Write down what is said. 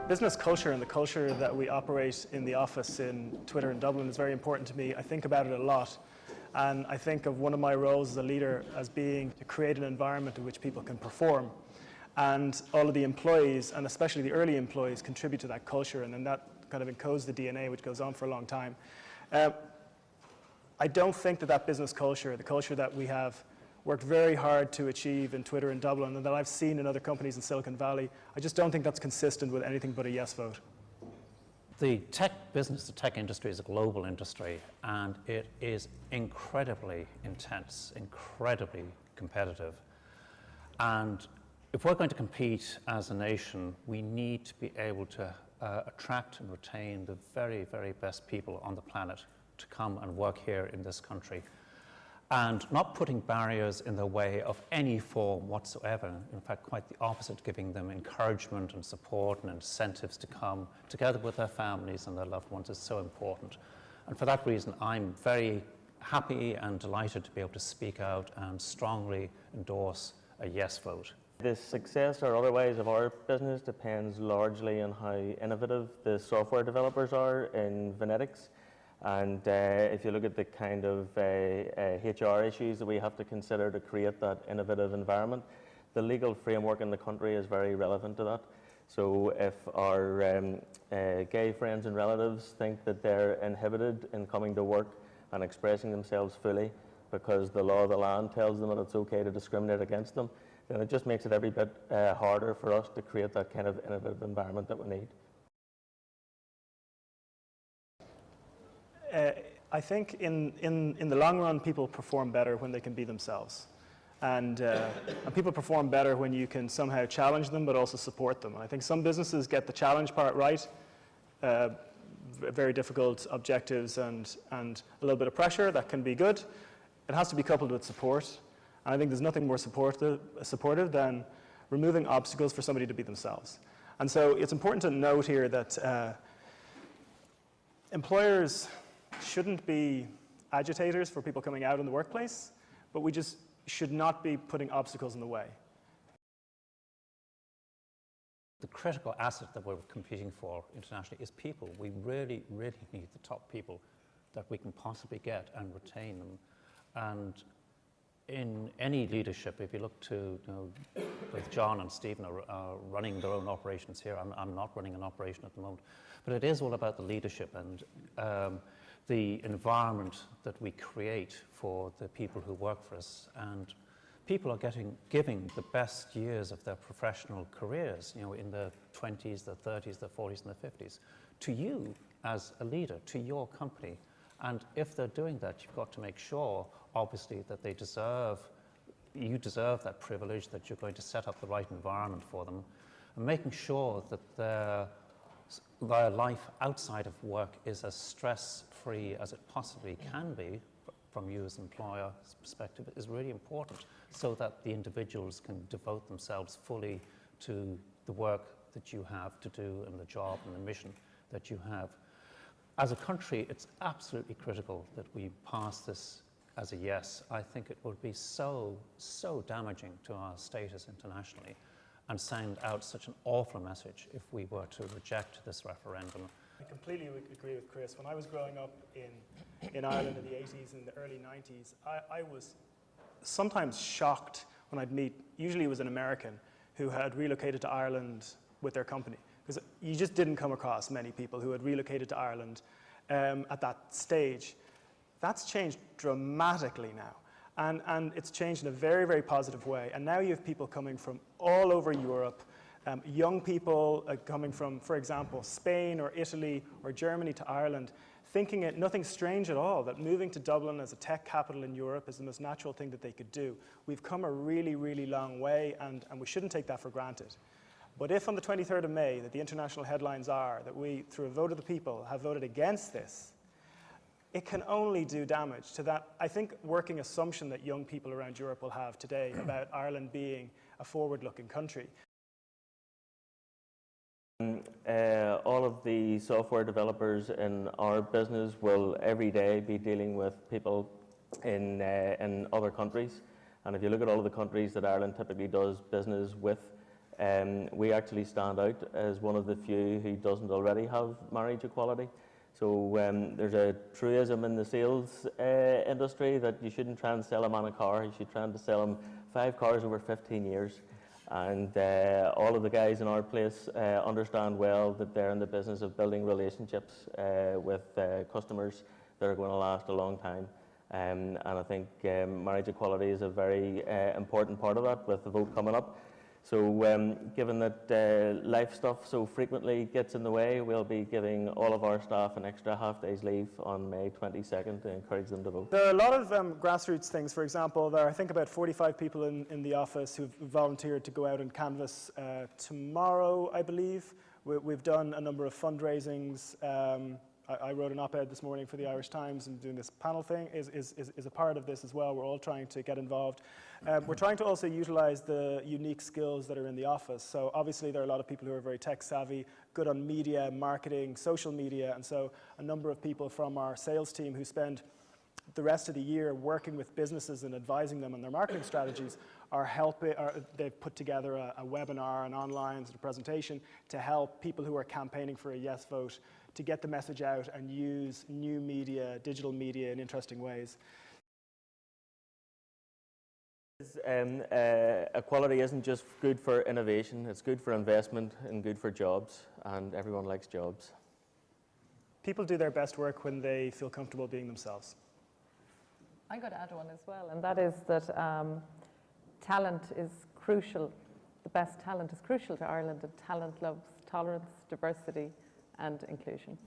Business culture and the culture that we operate in the office in Twitter in Dublin is very important to me. I think about it a lot, and I think of one of my roles as a leader as being to create an environment in which people can perform. And all of the employees, and especially the early employees, contribute to that culture, and then that kind of encodes the DNA, which goes on for a long time. I don't think that business culture, the culture that we have worked very hard to achieve in Twitter in Dublin and that I've seen in other companies in Silicon Valley, I just don't think that's consistent with anything but a yes vote. The tech business, the tech industry is a global industry, and it is incredibly intense, incredibly competitive. And if we're going to compete as a nation, we need to be able to attract and retain the very, very best people on the planet to come and work here in this country, and not putting barriers in the way of any form whatsoever. In fact, quite the opposite, giving them encouragement and support and incentives to come together with their families and their loved ones is so important. And for that reason, I'm very happy and delighted to be able to speak out and strongly endorse a yes vote. The success or otherwise of our business depends largely on how innovative the software developers are in Venetics. And if you look at the kind of HR issues that we have to consider to create that innovative environment, the legal framework in the country is very relevant to that. So if our gay friends and relatives think that they're inhibited in coming to work and expressing themselves fully because the law of the land tells them that it's okay to discriminate against them, then it just makes it every bit harder for us to create that kind of innovative environment that we need. I think in the long run, people perform better when they can be themselves. And people perform better when you can somehow challenge them, but also support them. And I think some businesses get the challenge part right, very difficult objectives and a little bit of pressure. That can be good. It has to be coupled with support. And I think there's nothing more supportive than removing obstacles for somebody to be themselves. And so it's important to note here that employers shouldn't be agitators for people coming out in the workplace, but we just should not be putting obstacles in the way. The critical asset that we're competing for internationally is people. We really, really need the top people that we can possibly get and retain them. And in any leadership, if you look to, both John and Stephen are running their own operations here. I'm not running an operation at the moment. But it is all about the leadership and the environment that we create for the people who work for us. And people are giving the best years of their professional careers, in the 20s, the 30s, the 40s, and the 50s, to you as a leader, to your company. And if they're doing that, you've got to make sure, obviously, that you deserve that privilege, that you're going to set up the right environment for them, and making sure that their life outside of work is as stress-free as it possibly can be from you as an employer's perspective is really important, so that the individuals can devote themselves fully to the work that you have to do and the job and the mission that you have. As a country, it's absolutely critical that we pass this as a yes. I think it would be so damaging to our status internationally and send out such an awful message if we were to reject this referendum. I completely agree with Chris. When I was growing up in Ireland in the 80s and the early 90s, I was sometimes shocked when I'd meet, usually it was an American, who had relocated to Ireland with their company. Because you just didn't come across many people who had relocated to Ireland at that stage. That's changed dramatically now. And it's changed in a very, very positive way. And now you have people coming from all over Europe, young people coming from, for example, Spain or Italy or Germany to Ireland, thinking it nothing strange at all, that moving to Dublin as a tech capital in Europe is the most natural thing that they could do. We've come a really, really long way, and we shouldn't take that for granted. But if on the 23rd of May, that the international headlines are that we, through a vote of the people, have voted against this, it can only do damage to that, I think, working assumption that young people around Europe will have today about Ireland being a forward-looking country. All of the software developers in our business will every day be dealing with people in other countries. And if you look at all of the countries that Ireland typically does business with, We actually stand out as one of the few who doesn't already have marriage equality. So there's a truism in the sales industry that you shouldn't try and sell a man a car, you should try and sell him 5 cars over 15 years. And all of the guys in our place understand well that they're in the business of building relationships with customers that are going to last a long time. And I think marriage equality is a very important part of that with the vote coming up. So given that life stuff so frequently gets in the way, we'll be giving all of our staff an extra half-day's leave on May 22nd to encourage them to vote. There are a lot of grassroots things. For example, there are I think about 45 people in the office who've volunteered to go out and canvass tomorrow, I believe. We've done a number of fundraisings. I wrote an op-ed this morning for the Irish Times, and doing this panel thing is a part of this as well. We're all trying to get involved. We're trying to also utilize the unique skills that are in the office. So obviously there are a lot of people who are very tech savvy, good on media, marketing, social media, and so a number of people from our sales team who spend the rest of the year working with businesses and advising them on their marketing strategies are helping. They've put together a webinar, an online sort of presentation to help people who are campaigning for a yes vote to get the message out and use new media, digital media in interesting ways. Equality isn't just good for innovation, it's good for investment and good for jobs, and everyone likes jobs. People do their best work when they feel comfortable being themselves. I'm going to add one as well, and that is that talent is crucial. The best talent is crucial to Ireland, and talent loves tolerance, diversity, and inclusion.